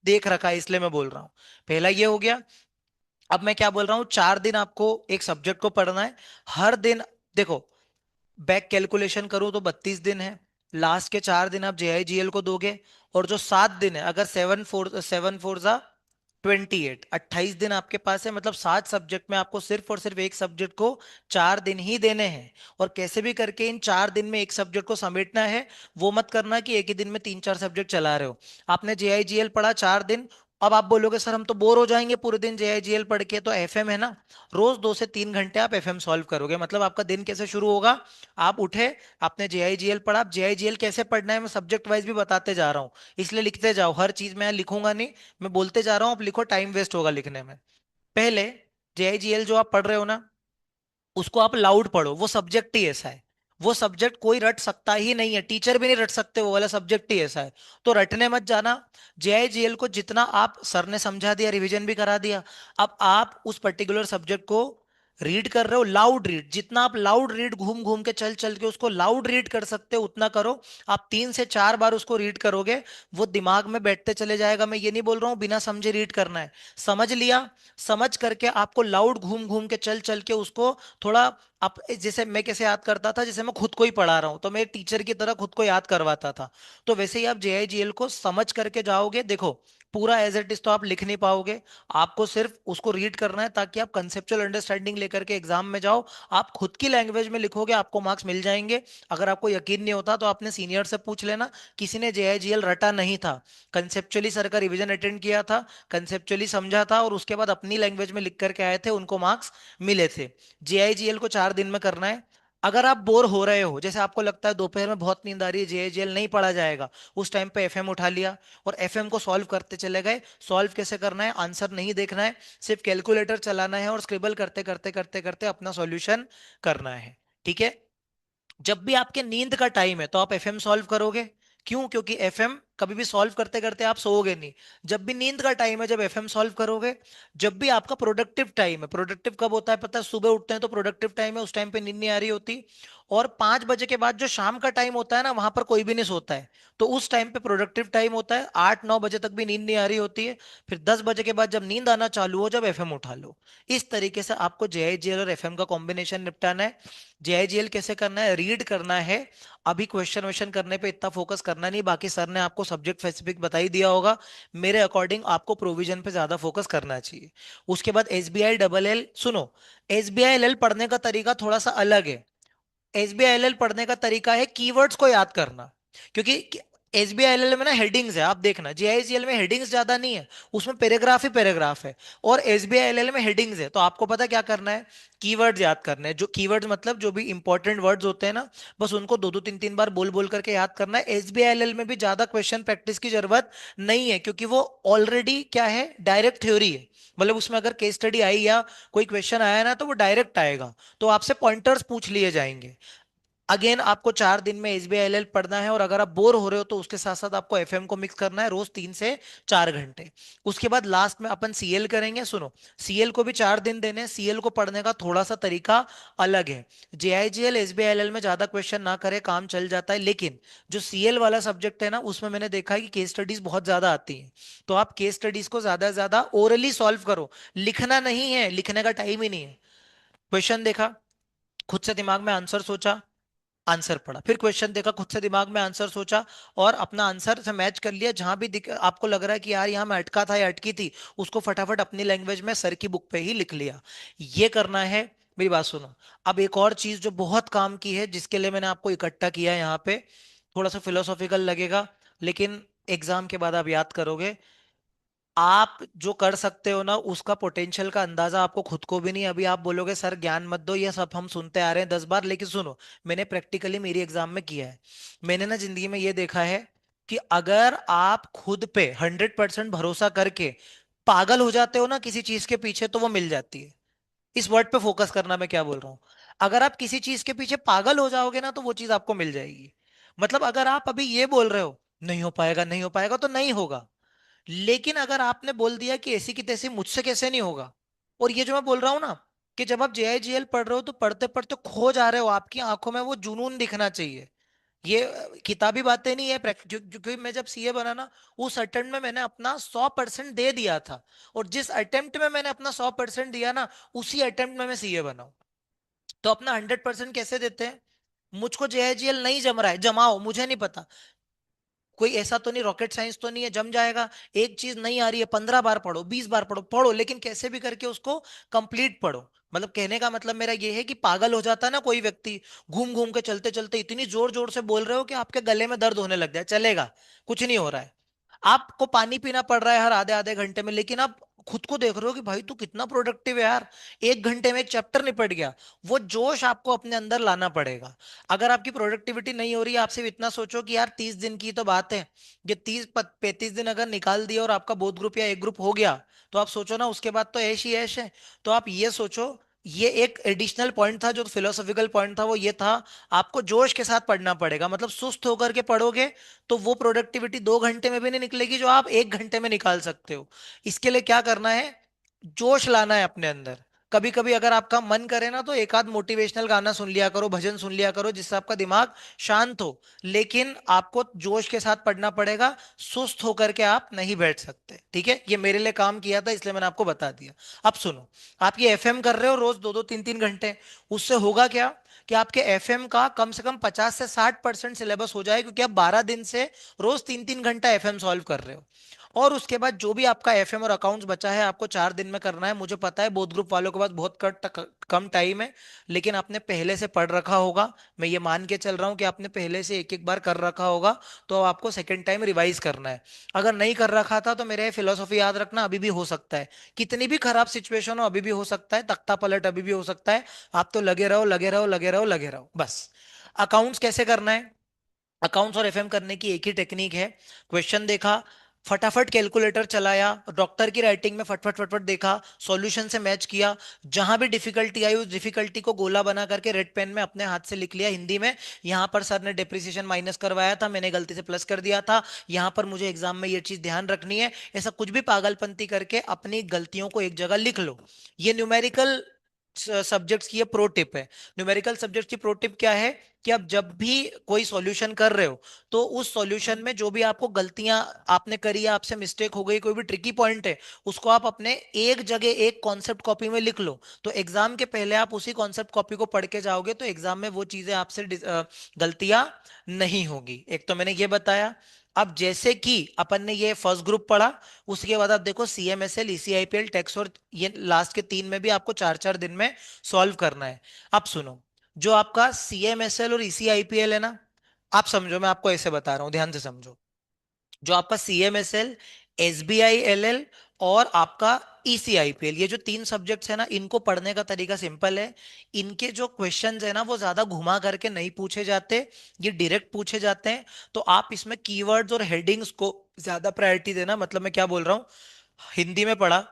देख रखा है, इसलिए मैं बोल रहा हूँ। पहला ये हो गया। अब मैं क्या बोल रहा हूँ, 4 दिन आपको एक सब्जेक्ट को पढ़ना है, हर दिन। देखो, बैक कैलकुलेशन करूं तो 32 दिन है। लास्ट के 4 दिन आप JIGL को दोगे। और जो 7 दिन है, अगर 7 4 7 4 जा 28, 28 दिन आपके पास है। मतलब 7 सब्जेक्ट में आपको सिर्फ और सिर्फ एक सब्जेक्ट को 4 दिन ही देने हैं। और कैसे भी करके इन 4 दिन में एक सब्जेक्ट को समेटना है। वो मत करना कि एक ही दिन में 3-4 सब्जेक्ट चला रहे हो। आपने JIGL पढ़ा 4 दिन। अब आप बोलोगे सर हम तो बोर हो जाएंगे पूरे दिन JIGL पढ़ के, तो FM है ना, रोज 2 से 3 घंटे आप FM सॉल्व करोगे। मतलब आपका दिन कैसे शुरू होगा? आप उठे, आपने JIGL पढ़ा। आप JIGL कैसे पढ़ना है मैं सब्जेक्ट वाइज भी बताते जा रहा हूँ, इसलिए लिखते जाओ। हर चीज मैं लिखूंगा नहीं, मैं बोलते जा रहा हूँ, आप लिखो, टाइम वेस्ट होगा लिखने में। पहले, JIGL जो आप पढ़ रहे हो ना, उसको आप लाउड पढ़ो। वो सब्जेक्ट ही ऐसा है। वो सब्जेक्ट कोई रट सकता ही नहीं है, टीचर भी नहीं रट सकते, वो वाला सब्जेक्ट ही ऐसा है। तो रटने मत जाना। JIGL को जितना आप, सर ने समझा दिया, रिवीजन भी करा दिया। अब आप उस पर्टिकुलर सब्जेक्ट को रीड कर रहे हो, लाउड रीड, जितना आप लाउड रीड घूम घूम के चल चल के उसको लाउड रीड कर सकते हो उतना करो। आप 3 से 4 बार उसको रीड करोगे, वो दिमाग में बैठते चले जाएगा। मैं ये नहीं बोल रहा हूँ बिना समझे रीड करना है, समझ लिया, समझ करके आपको लाउड घूम घूम के चल चल के उसको थोड़ा, आप जैसे मैं कैसे याद करता था, जैसे मैं खुद को ही पढ़ा रहा हूँ तो मैं एक टीचर की तरह खुद को याद करवाता था। तो वैसे ही आप जेआईजीएल को समझ करके जाओगे। देखो पूरा एज इट इज तो आप लिख नहीं पाओगे, आपको सिर्फ उसको रीड करना है ताकि आप कंसेप्चुअल अंडरस्टैंडिंग लेकर के एग्जाम में जाओ। आप खुद की लैंग्वेज में लिखोगे, आपको मार्क्स मिल जाएंगे। अगर आपको यकीन नहीं होता तो आपने सीनियर से पूछ लेना, किसी ने जेआईजीएल रटा नहीं था, कंसेप्चुअली सर का रिवीजन अटेंड किया था, कंसेप्चुअली समझा था और उसके बाद अपनी लैंग्वेज में लिख करके आए थे, उनको मार्क्स मिले थे। जेआईजीएल को 4 दिन में करना है। अगर आप बोर हो रहे हो, जैसे आपको लगता है दोपहर में बहुत नींद आ रही है, जेएजीएल नहीं पढ़ा जाएगा, उस टाइम पे एफएम उठा लिया और एफएम को सॉल्व करते चले गए। सॉल्व कैसे करना है, आंसर नहीं देखना है, सिर्फ कैलकुलेटर चलाना है और स्क्रिबल करते करते करते करते अपना सॉल्यूशन करना है। ठीक है। जब भी आपके नींद का टाइम है तो आप एफएम सॉल्व करोगे। क्यों? क्योंकि एफएम कभी भी सॉल्व करते करते आप सोओगे नहीं। जब भी नींद का टाइम है जब एफएम सॉल्व करोगे। जब भी आपका प्रोडक्टिव टाइम है, प्रोडक्टिव कब होता है पता है? सुबह उठते हैं तो प्रोडक्टिव टाइम है, उस टाइम पे नींद नहीं आ रही होती। और 5 बजे के बाद जो शाम का टाइम होता है ना, वहां पर कोई भी नहीं सोता है, तो उस टाइम पे प्रोडक्टिव टाइम होता है। 8-9 बजे तक भी नींद नहीं आ रही होती है। फिर 10 बजे के बाद जब नींद आना चालू हो, जब एफएम उठा लो। इस तरीके से आपको जेआईजीएल और एफएम का कॉम्बिनेशन निपटाना है। जेआईजीएल कैसे करना है? रीड करना है। अभी क्वेश्चन वेश्चन करने पे इतना फोकस करना नहीं, बाकी सर ने आपको सब्जेक्ट स्पेसिफिक बता ही दिया होगा। मेरे अकॉर्डिंग आपको प्रोविजन पे ज्यादा फोकस करना चाहिए। उसके बाद एसबीआई डबल एल सुनो। एसबीआई एल पढ़ने का तरीका थोड़ा सा अलग है। एसबीआईएलएल पढ़ने का तरीका है कीवर्ड्स को याद करना। क्योंकि एसबीआईएलएल में ना हेडिंग्स है, आप देखना जेआईसीएल में हेडिंग्स ज्यादा नहीं है, उसमें पैराग्राफ ही पैराग्राफ है। और एसबीआईएलएल में हेडिंग्स है, तो आपको पता क्या करना है? कीवर्ड्स याद करने हैं। जो कीवर्ड्स मतलब जो भी इंपॉर्टेंट वर्ड्स होते हैं ना, बस उनको 2-2 3-3 बार बोल बोल करके याद करना है। एसबीआईएलएल में भी ज्यादा क्वेश्चन प्रैक्टिस की जरूरत नहीं है, क्योंकि वो ऑलरेडी क्या है, डायरेक्ट थ्योरी है। मतलब उसमें अगर केस स्टडी आई या कोई क्वेश्चन आया ना तो वो डायरेक्ट आएगा, तो आपसे पॉइंटर्स पूछ लिए जाएंगे। अगेन आपको 4 दिन में एसबीआईएलएल पढ़ना है, और अगर आप बोर हो रहे हो तो उसके साथ साथ आपको एफएम को मिक्स करना है रोज 3 से 4 घंटे। उसके बाद लास्ट में अपन सीएल करेंगे। सुनो, सीएल को भी 4 दिन देने हैं। सीएल को पढ़ने का थोड़ा सा तरीका अलग है। जेआईजीएल एसबीआईएलएल में ज्यादा क्वेश्चन ना करे, काम चल जाता है, लेकिन जो सीएल वाला सब्जेक्ट है ना, उसमें मैंने देखा है कि केस स्टडीज बहुत ज्यादा आती हैं। तो आप केस स्टडीज को ज्यादा से ज्यादा ओरली सॉल्व करो, लिखना नहीं है, लिखने का टाइम ही नहीं है। क्वेश्चन देखा, खुद से दिमाग में आंसर सोचा, आंसर पढ़ा, फिर क्वेश्चन देखा, खुद से दिमाग में आंसर सोचा और अपना आंसर से मैच कर लिया। जहां भी आपको लग रहा है कि यार यहाँ मैं अटका था या अटकी थी, उसको फटाफट अपनी लैंग्वेज में सर की बुक पे ही लिख लिया। ये करना है। मेरी बात सुनो। अब एक और चीज जो बहुत काम की है, जिसके लिए मैंने आपको इकट्ठा किया है यहाँ पे, थोड़ा सा फिलोसॉफिकल लगेगा, लेकिन एग्जाम के बाद आप याद करोगे। आप जो कर सकते हो ना, उसका पोटेंशियल का अंदाजा आपको खुद को भी नहीं। अभी आप बोलोगे सर ज्ञान मत दो, ये सब हम सुनते आ रहे हैं 10 बार, लेकिन सुनो, मैंने प्रैक्टिकली मेरी एग्जाम में किया है। मैंने ना जिंदगी में ये देखा है कि अगर आप खुद पे 100% भरोसा करके पागल हो जाते हो ना किसी चीज के पीछे, तो वो मिल जाती है। इस वर्ड पे फोकस करना, मैं क्या बोल रहा हूँ। अगर आप किसी चीज के पीछे पागल हो जाओगे ना, तो वो चीज आपको मिल जाएगी। मतलब अगर आप अभी ये बोल रहे हो नहीं हो पाएगा, नहीं हो पाएगा, तो नहीं होगा। लेकिन अगर आपने बोल दिया कि ऐसी की तैसी मुझसे कैसे नहीं होगा, और ये जो मैं बोल रहा हूं ना, कि जब आप जेआईजीएल पढ़ रहे हो तो पढ़ते पढ़ते खो जा रहे हो, आपकी आंखों में वो जुनून दिखना चाहिए। ये किताबी बातें नहीं है। क्योंकि मैं जब सीए बना ना, उस अटेम्प्ट में मैंने अपना 100% दे दिया था। और जिस अटेम्प्ट में मैंने अपना 100% दिया ना, उसी अटेम्प्ट में मैं सीए बना हूं। तो अपना 100% कैसे देते हैं? मुझको जेआईजीएल नहीं जम रहा है, जमाओ, मुझे नहीं पता। कोई ऐसा तो नहीं, रॉकेट साइंस तो नहीं है, जम जाएगा। एक चीज नहीं आ रही है, 15 बार पढ़ो, 20 बार पढ़ो, पढ़ो, लेकिन कैसे भी करके उसको कंप्लीट पढ़ो। मतलब कहने का मतलब मेरा ये है कि पागल हो जाता है ना कोई व्यक्ति, घूम घूम के चलते चलते इतनी जोर जोर से बोल रहे हो कि आपके गले में दर्द होने लग जाए, चलेगा? कुछ नहीं हो रहा है। आपको पानी पीना पड़ रहा है हर आधे आधे घंटे में, लेकिन आप खुद को देख रहे हो कि भाई तू कितना प्रोडक्टिव है यार, 1 घंटे में एक चैप्टर निपट गया। वो जोश आपको अपने अंदर लाना पड़ेगा। अगर आपकी प्रोडक्टिविटी नहीं हो रही है, आप सिर्फ इतना सोचो कि यार 30 दिन की तो बात है, ये 30-35 दिन अगर निकाल दिया और आपका बोथ ग्रुप या एक ग्रुप हो गया, तो आप सोचो ना उसके बाद तो ऐश ही ऐश है। तो आप ये सोचो। ये एक एडिशनल पॉइंट था, जो फिलोसॉफिकल पॉइंट था, वो ये था, आपको जोश के साथ पढ़ना पड़ेगा। मतलब सुस्त होकर के पढ़ोगे तो वो प्रोडक्टिविटी 2 घंटे में भी नहीं निकलेगी जो आप 1 घंटे में निकाल सकते हो। इसके लिए क्या करना है? जोश लाना है अपने अंदर, कभी कभी अगर आपका मन करे ना, तो एक आध मोटिवेशनल गाना सुन लिया करो, भजन सुन लिया करो, जिससे आपका दिमाग शांत हो। लेकिन आपको जोश के साथ पढ़ना पड़ेगा, सुस्त होकर के आप नहीं बैठ सकते, ठीक है? ये मेरे लिए काम किया था, इसलिए मैंने आपको बता दिया। अब सुनो, आप ये एफएम कर रहे हो रोज 2-2 3-3 घंटे, उससे होगा क्या कि आपके एफएम का कम से कम 50 से 60% सिलेबस हो जाए, क्योंकि आप 12 दिन से रोज 3-3 घंटा एफएम सॉल्व कर रहे हो। और उसके बाद जो भी आपका एफएम और अकाउंट्स बचा है, आपको 4 दिन में करना है। मुझे पता है बोथ ग्रुप वालों के पास बहुत कम टाइम है, लेकिन आपने पहले से पढ़ रखा होगा। मैं ये मान के चल रहा हूँ कि आपने पहले से एक एक बार कर रखा होगा, तो अब आपको सेकेंड टाइम रिवाइज करना है। अगर नहीं कर रखा था तो मेरे फिलोसॉफी याद रखना, अभी भी हो सकता है। कितनी भी खराब सिचुएशन हो, अभी भी हो सकता है, तख्ता पलट अभी भी हो सकता है। आप तो लगे रहो, लगे रहो, लगे रहो, लगे रहो, बस। अकाउंट्स कैसे करना है? अकाउंट्स और एफएम करने की एक ही टेक्निक है। क्वेश्चन देखा, फटाफट कैलकुलेटर चलाया, डॉक्टर की राइटिंग में फटफट फटफट देखा, सॉल्यूशन से मैच किया। जहां भी डिफिकल्टी आई, उस डिफिकल्टी को गोला बना करके रेड पेन में अपने हाथ से लिख लिया हिंदी में। यहां पर सर ने डेप्रिसिएशन माइनस करवाया था, मैंने गलती से प्लस कर दिया था। यहां पर मुझे एग्जाम में ये चीज ध्यान रखनी है। ऐसा कुछ भी पागलपंती करके अपनी गलतियों को एक जगह लिख लो। ये न्यूमेरिकल सब्जेक्ट्स की ये प्रो टिप है। न्यूमेरिकल सब्जेक्ट्स की प्रो टिप क्या है कि आप जब भी कोई सॉल्यूशन कर रहे हो, तो उस सॉल्यूशन में जो भी आपको गलतियां आपने करी है, आपसे मिस्टेक हो गई, कोई भी ट्रिकी पॉइंट है, उसको आप अपने एक जगह एक कॉन्सेप्ट कॉपी में लिख लो। तो एग्जाम के पहले आप उसी कॉन्सेप्ट कॉपी को पढ़ के जाओगे, तो एग्जाम में वो चीजें आपसे गलतियां नहीं होगी। एक तो मैंने ये बताया। अब जैसे कि अपन ने ये फर्स्ट ग्रुप पढ़ा, उसके बाद आप देखो सीएमएसएल, ईसीआईपीएल, टैक्स, और ये लास्ट के 3 में भी आपको 4-4 दिन में सॉल्व करना है। अब सुनो, जो आपका सीएमएसएल और ईसीआईपीएल है ना, आप समझो, मैं आपको ऐसे बता रहा हूं, ध्यान से समझो। जो आपका सीएमएसएल, एसबीआईएलएल और आपका ईसीआईपीएल, ये जो 3 सब्जेक्ट्स है ना, इनको पढ़ने का तरीका सिंपल है। इनके जो क्वेश्चंस है ना, वो ज्यादा घुमा करके नहीं पूछे जाते, ये डायरेक्ट पूछे जाते हैं। तो आप इसमें कीवर्ड्स और हेडिंग्स को ज्यादा प्रायोरिटी देना। मतलब मैं क्या बोल रहा हूँ, हिंदी में पढ़ा,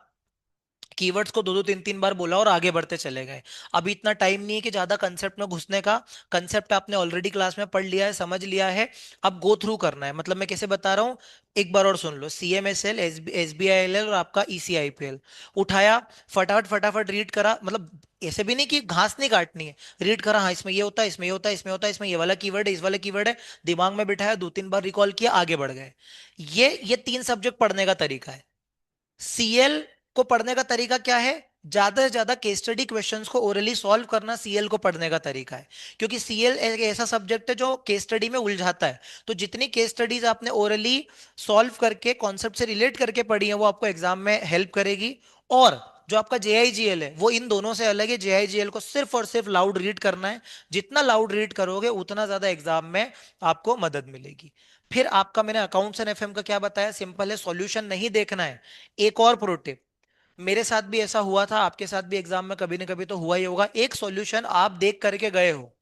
कीवर्ड्स को 2-2 3-3 बार बोला और आगे बढ़ते चले गए। अभी इतना टाइम नहीं है कि ज्यादा कंसेप्ट में घुसने का। कंसेप्ट आपने ऑलरेडी क्लास में पढ़ लिया है, समझ लिया है। अब गो थ्रू करना है। मतलब मैं कैसे बता रहा हूँ, एक बार और सुन लो। सीएमएसएल, एसबीआईएलएल और आपका ईसीआईपीएल उठाया, फटाफट फटाफट रीड करा। मतलब ऐसे भी नहीं कि घास नहीं काटनी है, रीड करा, हाँ इसमें ये होता है, इसमें ये होता है, इसमें होता है, इसमें ये वाला कीवर्ड है, इस वाला कीवर्ड है। दिमाग में बिठाया, 2-3 बार रिकॉल किया, आगे बढ़ गए। ये 3 सब्जेक्ट पढ़ने का तरीका है। सीएल को पढ़ने का तरीका क्या है? ज्यादा से ज्यादा केस स्टडी क्वेश्चंस को ओरली सॉल्व करना सीएल को पढ़ने का तरीका है। क्योंकि सीएल एक ऐसा सब्जेक्ट है जो केस स्टडी में उलझाता है। तो जितनी केस स्टडीज आपने ओरली सॉल्व करके कॉन्सेप्ट से रिलेट करके पढ़ी है, वो आपको एग्जाम में हेल्प करेगी। और जो आपका जेआईजीएल है, वो इन दोनों से अलग है। जेआईजीएल को सिर्फ और सिर्फ लाउड रीड करना है। जितना लाउड रीड करोगे, उतना ज्यादा एग्जाम में आपको मदद मिलेगी। फिर आपका, मैंने अकाउंट्स एंड एफएम का क्या बताया, सिंपल है, सॉल्यूशन नहीं देखना है। एक और प्रो टिप, मेरे साथ भी ऐसा हुआ था, आपके साथ भी एग्जाम में कभी ना कभी तो हुआ ही होगा। एक सॉल्यूशन आप देख करके गए हो,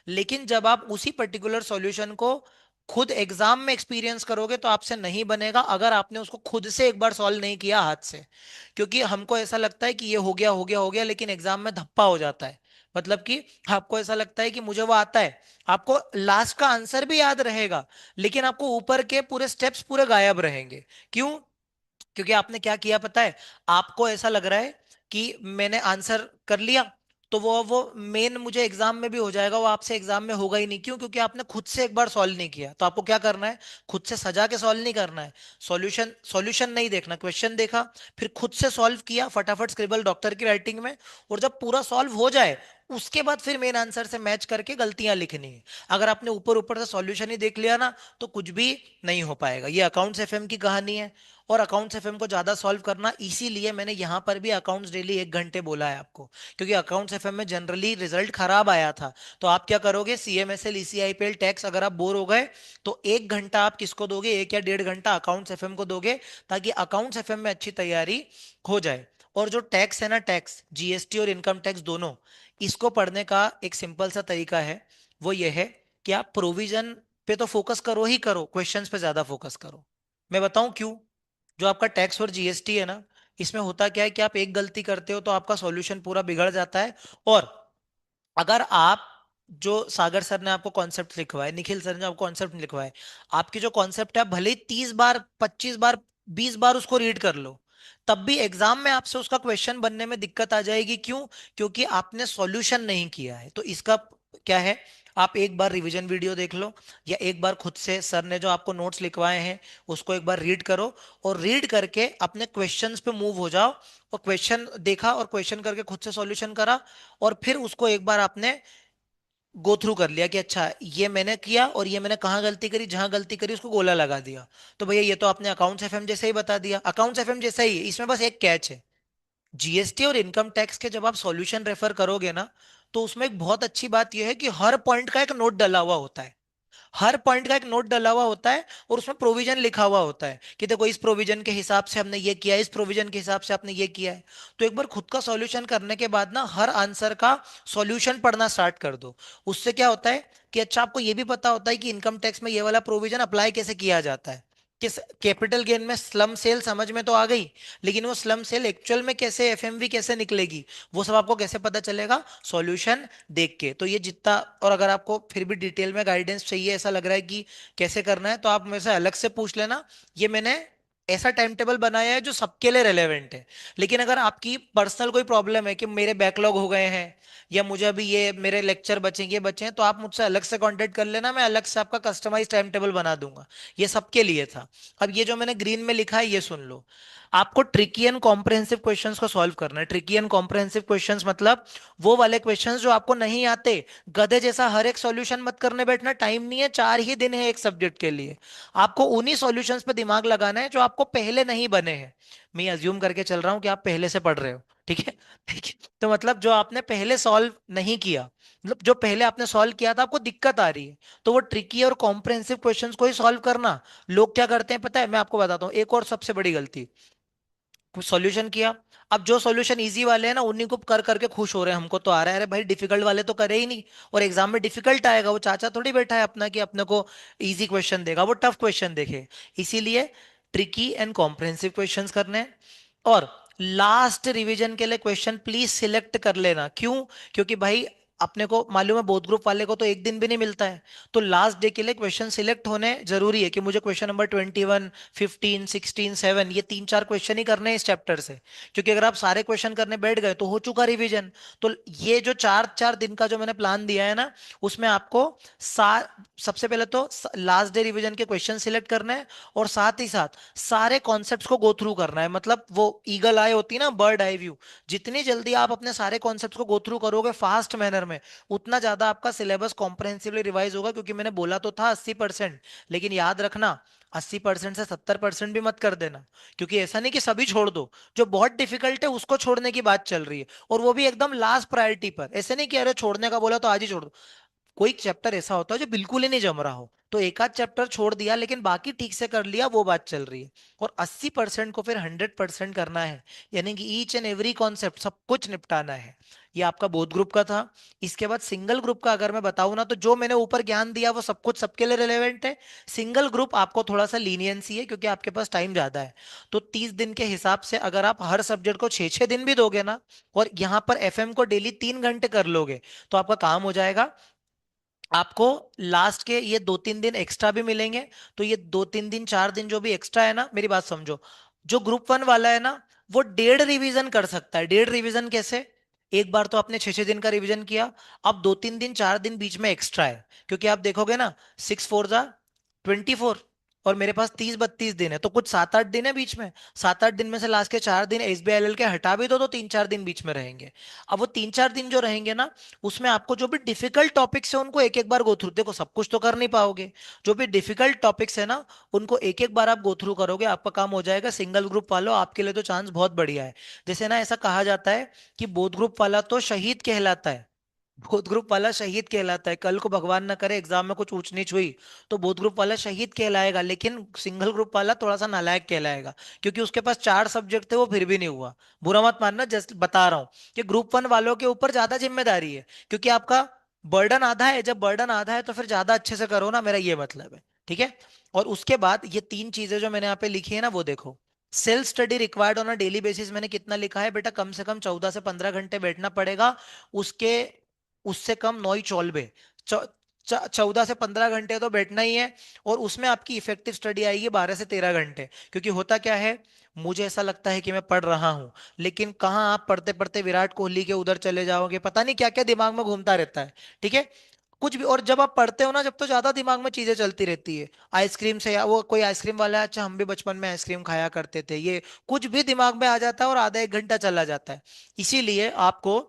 लेकिन जब आप उसी पर्टिकुलर सॉल्यूशन को खुद एग्जाम में एक्सपीरियंस करोगे, तो आपसे नहीं बनेगा, अगर आपने उसको खुद से एक बार सॉल्व नहीं किया हाथ से। क्योंकि हमको ऐसा लगता है कि ये हो गया, हो गया, हो गया, लेकिन एग्जाम में धप्पा हो जाता है। मतलब कि आपको ऐसा लगता है कि मुझे वो आता है, आपको लास्ट का आंसर भी याद रहेगा, लेकिन आपको ऊपर के पूरे स्टेप्स पूरे गायब रहेंगे। क्यों? क्योंकि आपने क्या किया पता है, आपको ऐसा लग रहा है कि मैंने आंसर कर लिया, तो वो मेन मुझे एग्जाम में भी हो जाएगा, वो आपसे एग्जाम में होगा ही नहीं। क्यों? क्योंकि आपने खुद से एक बार सॉल्व नहीं किया। तो आपको क्या करना है, खुद से सजा के सॉल्व नहीं करना है। सॉल्यूशन सॉल्यूशन नहीं देखना, क्वेश्चन देखा, फिर खुद से सॉल्व किया, फटाफट स्क्रिबल डॉक्टर की राइटिंग में। और जब पूरा सॉल्व हो जाए, उसके बाद फिर मेन आंसर से मैच करके गलतियां लिखनी है। अगर आपने ऊपर ऊपर से सॉल्यूशन ही देख लिया ना, तो कुछ भी नहीं हो पाएगा। ये अकाउंट्स एफएम की कहानी है। और अकाउंट्स एफएम को ज्यादा सॉल्व करना, इसीलिए मैंने यहां पर भी अकाउंट्स डेली 1 घंटे बोला है आपको। क्योंकि अकाउंट्स एफएम में जनरली रिजल्ट खराब आया था। तो आप क्या करोगे, सीएमएसएल, ईसीआईपीएल, टैक्स, अगर आप बोर हो गए, तो 1 घंटा आप किसको दोगे, 1 या 1.5 घंटा अकाउंट्स एफएम को दोगे, ताकि अकाउंट्स एफएम में अच्छी तैयारी हो जाए। और जो टैक्स है ना, टैक्स, जीएसटी और इनकम टैक्स दोनों, इसको पढ़ने का एक सिंपल सा तरीका है। वो ये है कि आप प्रोविजन पे तो फोकस करो ही करो, क्वेश्चंस पे ज्यादा फोकस करो। मैं बताऊं क्यों? जो आपका टैक्स और जीएसटी है ना, इसमें होता क्या है कि आप एक गलती करते हो तो आपका सॉल्यूशन पूरा बिगड़ जाता है। और अगर आप, जो सागर सर ने आपको कॉन्सेप्ट लिखवाए, निखिल सर ने आपको कॉन्सेप्ट लिखवाए, आपकी जो कॉन्सेप्ट है, आप भले ही 30 बार, 25 बार, 20 बार उसको रीड कर लो, तब भी एग्जाम में आपसे उसका क्वेश्चन बनने में दिक्कत आ जाएगी। क्यों? क्योंकि आपने सॉल्यूशन नहीं किया है। तो इसका क्या है, आप एक बार रिवीजन वीडियो देख लो, या एक बार खुद से सर ने जो आपको नोट्स लिखवाए हैं उसको एक बार रीड करो, और रीड करके अपने क्वेश्चंस पे मूव हो जाओ। और क्वेश्चन देखा और क्वेश्चन करके खुद से सॉल्यूशन करा, और फिर उसको एक बार आपने गो थ्रू कर लिया कि अच्छा ये मैंने किया और ये मैंने कहाँ गलती करी, जहां गलती करी उसको गोला लगा दिया। तो भैया ये तो आपने अकाउंट्स एफएम जैसे ही बता दिया। अकाउंट्स एफएम जैसा ही है, इसमें बस एक कैच है। जीएसटी और इनकम टैक्स के जब आप सॉल्यूशन रेफर करोगे ना, तो उसमें एक बहुत अच्छी बात यह है कि हर पॉइंट का एक नोट डला हुआ होता है। हर पॉइंट का एक नोट डला हुआ होता है, और उसमें प्रोविजन लिखा हुआ होता है कि देखो इस प्रोविजन के हिसाब से हमने ये किया है, इस प्रोविजन के हिसाब से आपने ये किया है। तो एक बार खुद का सॉल्यूशन करने के बाद ना हर आंसर का सॉल्यूशन पढ़ना स्टार्ट कर दो। उससे क्या होता है कि अच्छा आपको ये भी पता होता है कि इनकम टैक्स में ये वाला प्रोविजन अप्लाई कैसे किया जाता है। किस कैपिटल गेन में स्लम सेल समझ में तो आ गई, लेकिन वो स्लम सेल एक्चुअल में कैसे, एफएमवी कैसे निकलेगी, वो सब आपको कैसे पता चलेगा? सॉल्यूशन देख के। तो ये जितना, और अगर आपको फिर भी डिटेल में गाइडेंस चाहिए, ऐसा लग रहा है कि कैसे करना है, तो आप मेरे से अलग से पूछ लेना। ये मैंने ऐसा टाइम टेबल बनाया है जो सबके लिए रेलेवेंट है। लेकिन अगर आपकी पर्सनल कोई प्रॉब्लम है कि मेरे बैकलॉग हो गए हैं, या मुझे अभी ये मेरे लेक्चर बचेंगे बचे हैं, तो आप मुझसे अलग से कांटेक्ट कर लेना, मैं अलग से आपका कस्टमाइज टाइम टेबल बना दूंगा। ये सबके लिए था। अब ये जो मैंने ग्रीन में लिखा है ये सुन लो। आपको ट्रिकी एंड कॉम्प्रहेंसिव क्वेश्चंस को सॉल्व करना है। ट्रिकी एंड कॉम्प्रहेंसिव क्वेश्चंस मतलब वो वाले क्वेश्चंस जो आपको नहीं आते। गधे जैसा हर एक सॉल्यूशन मत करने बैठना, टाइम नहीं है, 4 ही दिन है एक सब्जेक्ट के लिए। आपको उन्हीं सॉल्यूशंस पे दिमाग लगाना है जो आपको पहले नहीं बने हैं। मैं अज्यूम करके चल रहा हूं कि आप पहले से पढ़ रहे हो, ठीक है? ठीक है, तो मतलब जो आपने पहले सॉल्व नहीं किया, मतलब जो पहले आपने सॉल्व किया था आपको दिक्कत आ रही है, तो वो ट्रिकी और कॉम्प्रहेंसिव क्वेश्चंस को ही सॉल्व करना। लोग क्या करते हैं पता है, मैं आपको बताता हूँ एक और सबसे बड़ी गलती। कुछ सॉल्यूशन किया, अब जो सॉल्यूशन इजी वाले हैं ना उन्हीं को कर करके खुश हो रहे हैं, हमको तो आ रहा है। अरे भाई डिफिकल्ट वाले तो करे ही नहीं, और एग्जाम में डिफिकल्ट आएगा। वो चाचा थोड़ी बैठा है अपना कि अपने को इजी क्वेश्चन देगा, वो टफ क्वेश्चन देखे। इसीलिए ट्रिकी एंड कॉम्प्रहेंसिव क्वेश्चंस करने हैं। और लास्ट रिवीजन के लिए क्वेश्चन प्लीज सिलेक्ट कर लेना। क्यों? क्योंकि भाई अपने को मालूम है बोथ ग्रुप वाले को तो एक दिन भी नहीं मिलता है। तो लास्ट डे के लिए क्वेश्चन सिलेक्ट होने जरूरी है कि मुझे क्वेश्चन नंबर 21, 15, 16, 7, ये 3-4 क्वेश्चन ही करने हैं इस चैप्टर से। क्योंकि अगर आप सारे क्वेश्चन करने बैठ गए तो हो चुका रिवीजन। तो ये जो 4-4 दिन का जो मैंने प्लान दिया है ना, उसमें आपको सबसे पहले तो लास्ट डे रिवीजन के क्वेश्चन सिलेक्ट करने हैं, और साथ ही साथ सारे कॉन्सेप्ट्स को गो थ्रू करना है। मतलब वो ईगल आई होती है ना, बर्ड आई व्यू। जितनी जल्दी आप अपने सारे कॉन्सेप्ट्स को गो थ्रू करोगे फास्ट मैनर में, उतना ज्यादा आपका सिलेबस कॉम्प्रहेंसिवली रिवाइज होगा। क्योंकि मैंने बोला तो था 80%, लेकिन याद रखना 80% से 70% भी मत कर देना। क्योंकि ऐसा नहीं कि सभी छोड़ दो, जो बहुत डिफिकल्ट है उसको छोड़ने की बात चल रही है, और वो भी एकदम लास्ट प्रायोरिटी पर। ऐसे नहीं कि अरे छोड़ने का बोला तो आज ही छोड़ दो। कोई चैप्टर ऐसा होता है जो बिल्कुल ही नहीं जम रहा हो, तो एक आध चैप्टर छोड़ दिया लेकिन बाकी ठीक से कर लिया, वो बात चल रही है। और 80% को फिर 100% करना है, यानी कि ईच एंड एवरी कॉन्सेप्ट सब कुछ निपटाना है। ये आपका बोथ ग्रुप का था। इसके बाद सिंगल ग्रुप का अगर मैं बताऊं ना, तो जो मैंने ऊपर ज्ञान दिया वो सब कुछ सबके लिए रिलेवेंट है। सिंगल ग्रुप आपको थोड़ा सा लीनियंसी है क्योंकि आपके पास टाइम ज्यादा है। तो 30 दिन के हिसाब से अगर आप हर सब्जेक्ट को 6-6 दिन भी दोगे ना, और यहाँ पर एफएम को डेली 3 घंटे कर लोगे, तो आपका काम हो जाएगा। आपको लास्ट के ये 2-3 दिन एक्स्ट्रा भी मिलेंगे। तो ये 2-3 दिन 4 दिन जो भी एक्स्ट्रा है ना, मेरी बात समझो। जो ग्रुप 1 वाला है ना, वो 1.5 रिवीजन कर सकता है। 1.5 रिवीजन कैसे? एक बार तो आपने 6-6 दिन का रिवीजन किया, अब 2-3 दिन 4 दिन बीच में एक्स्ट्रा है। क्योंकि आप देखोगे ना, 6 4 जा 24, और मेरे पास 30-32 दिन है, तो कुछ 7-8 दिन है बीच में। 7-8 दिन में से लास्ट के 4 दिन एसबीआईएल के हटा भी दो तो 3-4 दिन बीच में रहेंगे। अब वो 3-4 दिन जो रहेंगे ना, उसमें आपको जो भी डिफिकल्ट टॉपिक्स है उनको एक एक बार गो थ्रू, देखो सब कुछ तो कर नहीं पाओगे। जो भी डिफिकल्ट टॉपिक्स है ना, उनको एक एक बार आप गो थ्रू करोगे, आपका काम हो जाएगा। सिंगल ग्रुप वालों आपके लिए तो चांस बहुत बढ़िया है। जैसे ना ऐसा कहा जाता है कि बोथ ग्रुप वाला तो शहीद कहलाता है। बोथ ग्रुप वाला शहीद कहलाता है। कल को भगवान ना करे एग्जाम में कुछ ऊंच नीच हुई, तो बोथ ग्रुप वाला शहीद कहलाएगा, लेकिन सिंगल ग्रुप वाला थोड़ा सा नालायक कहलाएगा। क्योंकि उसके पास 4 सब्जेक्ट थे वो फिर भी नहीं हुआ। बुरा मत मानना, जस्ट बता रहा हूँ कि ग्रुप 1 वालों के ऊपर ज्यादा जिम्मेदारी है। क्योंकि आपका बर्डन आधा है, जब बर्डन आधा है तो फिर ज्यादा अच्छे से करो ना, मेरा ये मतलब है। ठीक है? और उसके बाद ये 3 चीजें जो मैंने यहाँ पे लिखी है ना, वो देखो। Self study required on a daily basis मैंने कितना लिखा है बेटा? कम से कम 14 से 15 घंटे बैठना पड़ेगा। उसके उससे कम नॉई चौलबे। 14 से 15 घंटे तो बैठना ही है। और उसमें आपकी इफेक्टिव स्टडी आएगी 12 से 13 घंटे। क्योंकि होता क्या है, मुझे ऐसा लगता है कि मैं पढ़ रहा हूं, लेकिन कहाँ आप पढ़ते पढ़ते विराट कोहली के उधर चले जाओगे, पता नहीं क्या क्या दिमाग में घूमता रहता है। ठीक है, कुछ भी। और जब आप पढ़ते हो ना, जब तो ज्यादा दिमाग में चीजें चलती रहती है। आइसक्रीम से, या वो कोई आइसक्रीम वाला है, अच्छा हम भी बचपन में आइसक्रीम खाया करते थे, ये कुछ भी दिमाग में आ जाता है और आधा 1 घंटा चला जाता है। इसीलिए आपको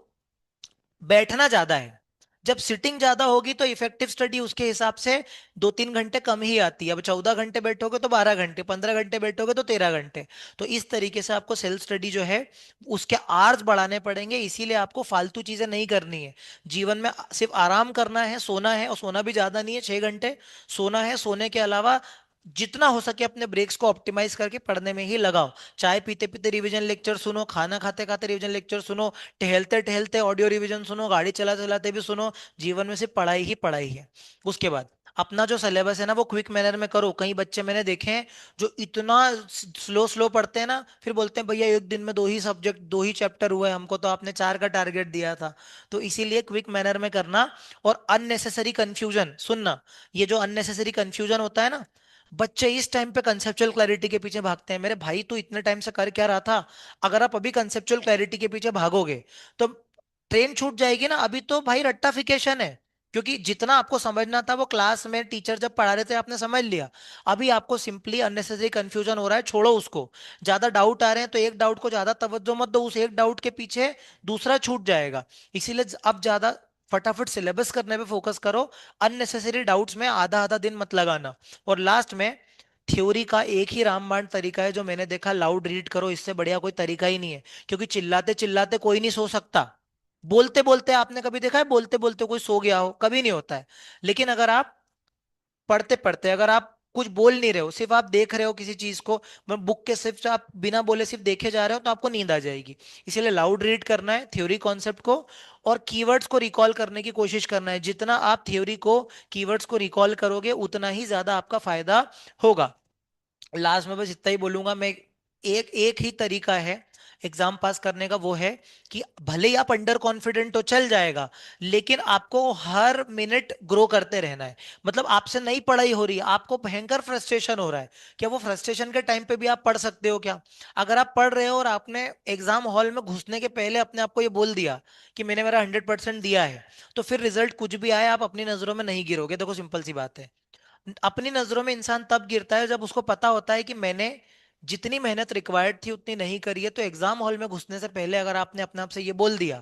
बैठना ज्यादा है। जब सिटिंग ज्यादा होगी तो इफेक्टिव स्टडी उसके हिसाब से 2-3 घंटे कम ही आती है। अब 14 घंटे बैठोगे तो 12 घंटे, 15 घंटे बैठोगे तो 13 घंटे। तो इस तरीके से आपको सेल्फ स्टडी जो है उसके आवर्स बढ़ाने पड़ेंगे। इसीलिए आपको फालतू चीजें नहीं करनी है। जीवन में सिर्फ आराम करना है, सोना है, और सोना भी ज्यादा नहीं है, 6 घंटे सोना है। सोने के अलावा जितना हो सके अपने ब्रेक्स को ऑप्टिमाइज करके पढ़ने में ही लगाओ। चाय पीते पीते रिवीजन लेक्चर सुनो, खाना खाते खाते रिवीजन लेक्चर सुनो, टहलते टहलते ऑडियो रिवीजन सुनो, गाड़ी चला चलाते भी सुनो। जीवन में सिर्फ पढ़ाई ही पढ़ाई है। उसके बाद अपना जो सिलेबस है ना वो क्विक मैनर में करो। कई बच्चे मैंने देखे हैं जो इतना स्लो स्लो पढ़ते हैं ना, फिर बोलते हैं भैया एक दिन में 2 ही सब्जेक्ट, 2 ही चैप्टर हुए, हमको तो आपने 4 का टारगेट दिया था। तो इसीलिए क्विक मैनर में करना। और अननेसेसरी कंफ्यूजन सुनना। ये जो अननेसेसरी कंफ्यूजन होता है ना, बच्चे इस टाइम पे कंसेप्चुअल क्लैरिटी के पीछे भागते हैं। मेरे भाई तू इतने टाइम से कर क्या रहा था? अगर आप अभी कंसेप्चुअल क्लैरिटी के पीछे भागोगे तो ट्रेन छूट जाएगी ना। अभी तो भाई रट्टाफिकेशन है। क्योंकि जितना आपको समझना था वो क्लास में टीचर जब पढ़ा रहे थे आपने समझ लिया। अभी आपको सिंपली अननेसेसरी कंफ्यूजन हो रहा है, छोड़ो उसको। ज्यादा डाउट आ रहे हैं तो एक डाउट को ज्यादा तवज्जो मत दो, उस एक डाउट के पीछे दूसरा छूट जाएगा। इसीलिए अब ज्यादा फटाफट सिलेबस करने पे फोकस करो। अननेसेसरी डाउट्स में आधा आधा दिन मत लगाना। और लास्ट में, थ्योरी का एक ही रामबाण तरीका है जो मैंने देखा, लाउड रीड करो। इससे बढ़िया कोई तरीका ही नहीं है। क्योंकि चिल्लाते चिल्लाते कोई नहीं सो सकता। बोलते बोलते, आपने कभी देखा है बोलते बोलते कोई सो गया हो? कभी नहीं होता है। लेकिन अगर आप पढ़ते पढ़ते, अगर आप कुछ बोल नहीं रहे हो, सिर्फ आप देख रहे हो किसी चीज को, बुक के सिर्फ आप बिना बोले सिर्फ देखे जा रहे हो, तो आपको नींद आ जाएगी। इसीलिए लाउड रीड करना है थ्योरी कॉन्सेप्ट को। और कीवर्ड्स को रिकॉल करने की कोशिश करना है। जितना आप थ्योरी को, कीवर्ड्स को रिकॉल करोगे उतना ही ज्यादा आपका फायदा होगा। लास्ट में बस इतना ही बोलूंगा मैं। एक एक ही तरीका है एग्जाम पास करने का, वो है कि भले ही आप अंडर कॉन्फिडेंट हो चल जाएगा, लेकिन आपको हर मिनट ग्रो करते रहना है। मतलब आपसे नई पढ़ाई हो रही है, आपको भयंकर फ्रस्ट्रेशन हो रहा है, क्या वो फ्रस्ट्रेशन के टाइम पे भी आप पढ़ सकते हो क्या? अगर आप पढ़ रहे हो और आपने एग्जाम हॉल में घुसने के पहले अपने आप को ये बोल दिया कि मैंने मेरा 100% दिया है, तो फिर रिजल्ट कुछ भी आए आप अपनी नजरों में नहीं गिरोगे। देखो सिंपल सी बात है। अपनी नजरों में इंसान तब गिरता है जब उसको पता होता है कि मैंने जितनी मेहनत रिक्वायर्ड थी उतनी नहीं करी है। तो एग्जाम हॉल में घुसने से पहले अगर आपने अपने आप से ये बोल दिया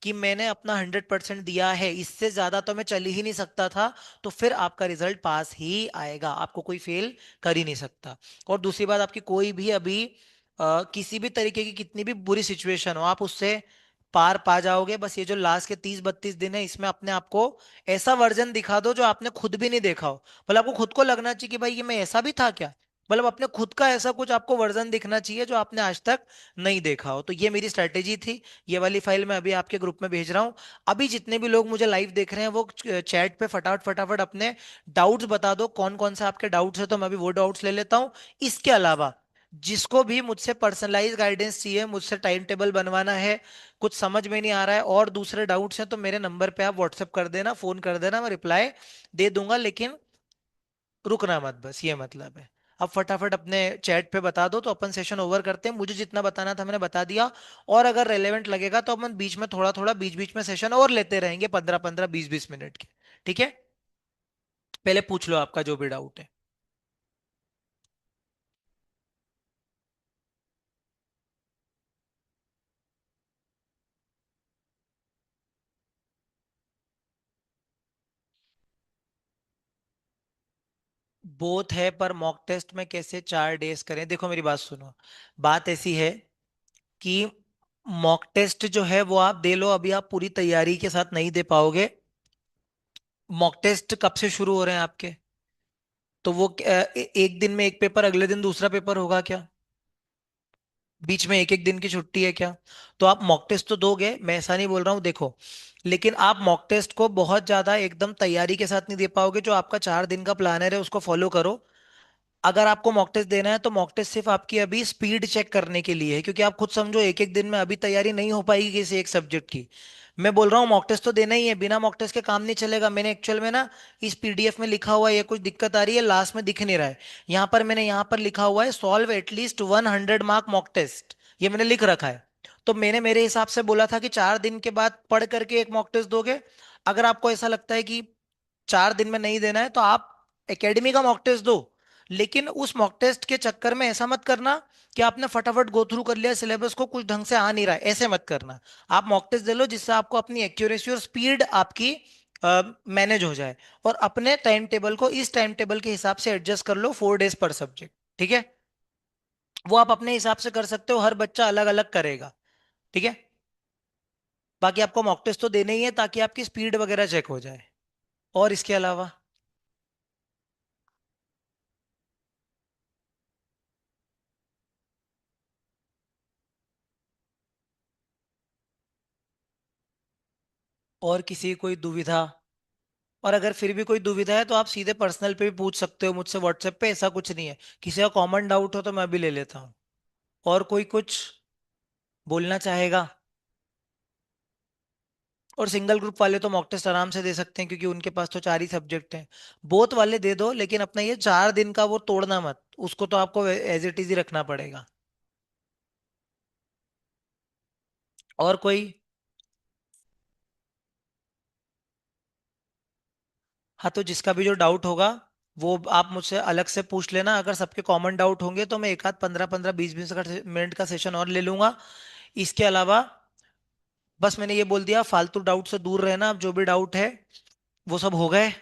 कि मैंने अपना 100% दिया है, इससे ज्यादा तो मैं चल ही नहीं सकता था, तो फिर आपका रिजल्ट पास ही आएगा। आपको कोई फेल कर ही नहीं सकता। और दूसरी बात, आपकी कोई भी अभी किसी भी तरीके की कितनी भी बुरी सिचुएशन हो, आप उससे पार पा जाओगे। बस ये जो लास्ट के 30-32 दिन है, इसमें अपने आप को ऐसा वर्जन दिखा दो जो आपने खुद भी नहीं देखा हो। मतलब आपको खुद को लगना चाहिए कि भाई ये मैं ऐसा भी था क्या। मतलब अपने खुद का ऐसा कुछ आपको वर्जन दिखना चाहिए जो आपने आज तक नहीं देखा हो। तो ये मेरी स्ट्रेटेजी थी। ये वाली फाइल मैं अभी आपके ग्रुप में भेज रहा हूँ। अभी जितने भी लोग मुझे लाइव देख रहे हैं वो चैट पे फटाफट फटाफट अपने डाउट्स बता दो, कौन कौन से आपके डाउट्स है, तो मैं अभी वो डाउट्स ले लेता हूँ। इसके अलावा जिसको भी मुझसे पर्सनलाइज गाइडेंस चाहिए, मुझसे टाइम टेबल बनवाना है, कुछ समझ में नहीं आ रहा है और दूसरे डाउट्स हैं, तो मेरे नंबर पे आप व्हाट्सएप कर देना, फोन कर देना, मैं रिप्लाई दे दूंगा। लेकिन रुकना मत, बस ये मतलब है। अब फटाफट अपने चैट पे बता दो तो अपन सेशन ओवर करते हैं। मुझे जितना बताना था मैंने बता दिया। और अगर रेलेवेंट लगेगा तो अपन बीच में थोड़ा थोड़ा बीच बीच में सेशन और लेते रहेंगे, 15-15 20-20 मिनट के। ठीक है, पहले पूछ लो आपका जो भी डाउट है। बोथ है, पर मॉक टेस्ट में कैसे 4 डेज करें? देखो मेरी बात सुनो। बात ऐसी है कि मॉक टेस्ट जो है वो आप दे लो, अभी आप पूरी तैयारी के साथ नहीं दे पाओगे। मॉक टेस्ट कब से शुरू हो रहे हैं आपके? तो वो एक दिन में एक पेपर, अगले दिन दूसरा पेपर होगा क्या? बीच में एक एक दिन की छुट्टी है क्या? तो आप मॉक टेस्ट तो दोगे, मैं ऐसा नहीं बोल रहा हूँ, देखो। लेकिन आप मॉक टेस्ट को बहुत ज्यादा एकदम तैयारी के साथ नहीं दे पाओगे। जो आपका 4 दिन का प्लानर है उसको फॉलो करो। अगर आपको मॉक टेस्ट देना है तो मॉक टेस्ट सिर्फ आपकी अभी स्पीड चेक करने के लिए है, क्योंकि आप खुद समझो एक एक दिन में अभी तैयारी नहीं हो पाएगी किसी एक सब्जेक्ट की। मैं बोल रहा हूँ मॉक टेस्ट तो देना ही है, बिना मॉक टेस्ट के काम नहीं चलेगा। मैंने एक्चुअल में ना इस पीडीएफ में लिखा हुआ है, ये कुछ दिक्कत आ रही है, लास्ट में दिख नहीं रहा है। यहाँ पर मैंने यहाँ पर लिखा हुआ है solve at least 100 mark mock test, ये मैंने लिख रखा है। तो मैंने मेरे हिसाब से बोला था कि 4 दिन के बाद पढ़ करके एक मॉक टेस्ट दोगे। अगर आपको ऐसा लगता है कि 4 दिन में नहीं देना है तो आप एकेडमी का मॉक टेस्ट दो। लेकिन उस मॉक टेस्ट के चक्कर में ऐसा मत करना कि आपने फटाफट गो थ्रू कर लिया सिलेबस को, कुछ ढंग से आ नहीं रहा है, ऐसे मत करना। आप मॉक टेस्ट दे लो जिससे आपको अपनी एक्यूरेसी और स्पीड आपकी मैनेज हो जाए। और अपने टाइम टेबल को इस टाइम टेबल के हिसाब से एडजस्ट कर लो, 4 डेज पर सब्जेक्ट। ठीक है, वो आप अपने हिसाब से कर सकते हो, हर बच्चा अलग अलग करेगा। ठीक है। बाकी आपको मॉक टेस्ट तो देने ही है ताकि आपकी स्पीड वगैरह चेक हो जाए। और इसके अलावा और किसी कोई दुविधा? और अगर फिर भी कोई दुविधा है तो आप सीधे पर्सनल पे भी पूछ सकते हो मुझसे व्हाट्सएप पे, ऐसा कुछ नहीं है। किसी का कॉमन डाउट हो तो मैं भी ले लेता हूँ। और कोई कुछ बोलना चाहेगा? और सिंगल ग्रुप वाले तो मॉक टेस्ट आराम से दे सकते हैं क्योंकि उनके पास तो 4 ही सब्जेक्ट हैं। बोथ वाले दे दो, लेकिन अपना ये 4 दिन का वो तोड़ना मत, उसको तो आपको एज इट इज ही रखना पड़ेगा। और कोई? हाँ, तो जिसका भी जो डाउट होगा वो आप मुझसे अलग से पूछ लेना। अगर सबके कॉमन डाउट होंगे तो मैं एक आध 15-15 20-20 मिनट का सेशन और ले लूंगा। इसके अलावा बस मैंने ये बोल दिया, फालतू डाउट से दूर रहना। अब जो भी डाउट है वो सब हो गए।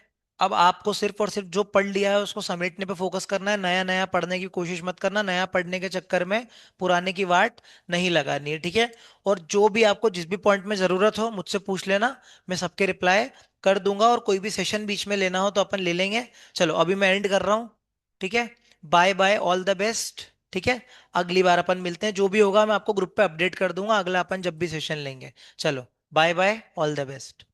अब आपको सिर्फ और सिर्फ जो पढ़ लिया है उसको समेटने पे फोकस करना है, नया नया पढ़ने की कोशिश मत करना। नया पढ़ने के चक्कर में पुराने की वाट नहीं लगानी है। ठीक है। और जो भी आपको जिस भी पॉइंट में जरूरत हो मुझसे पूछ लेना, मैं सबके रिप्लाई कर दूंगा। और कोई भी सेशन बीच में लेना हो तो अपन ले लेंगे। चलो अभी मैं एंड कर रहा हूँ। ठीक है। Bye bye, all the best. ठीक है। अगली बार अपन मिलते हैं, जो भी होगा मैं आपको ग्रुप पे अपडेट कर दूंगा, अगला अपन जब भी सेशन लेंगे। चलो, bye bye, all the best.